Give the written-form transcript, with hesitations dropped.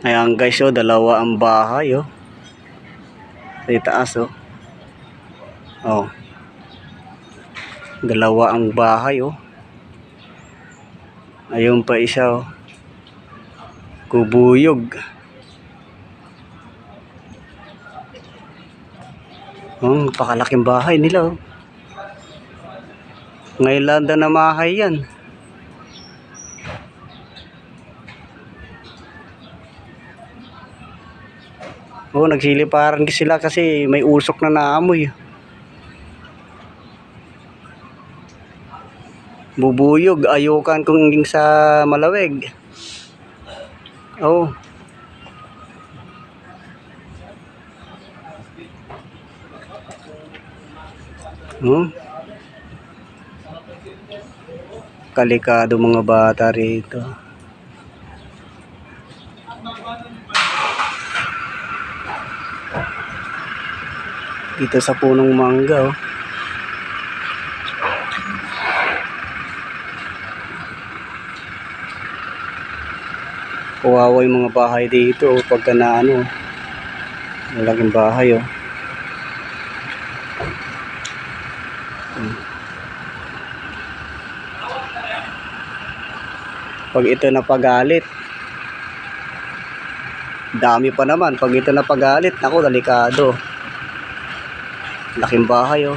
Ayan guys, oh, dalawa ang bahay, oh. Sa itaas, oh. Oh. Dalawa ang bahay, oh. Ayun pa isa, oh. Kubuyog. Oh, pakalaking bahay nila, oh. Ngayon lang na mahay yan. Oh, nagsiliparan sila kasi may usok na naamoy. Bubuyog, ayukan kung hinging sa malawig. Oh. Kalikado mga bata rito. Dito sa punong mangga, oh. Kawawa yung mga bahay dito, oh, pagka na ano, malaking bahay, oh. Pag ito napagalit, dami pa naman. Pag ito napagalit, naku, delikado. Laking bahay, oh.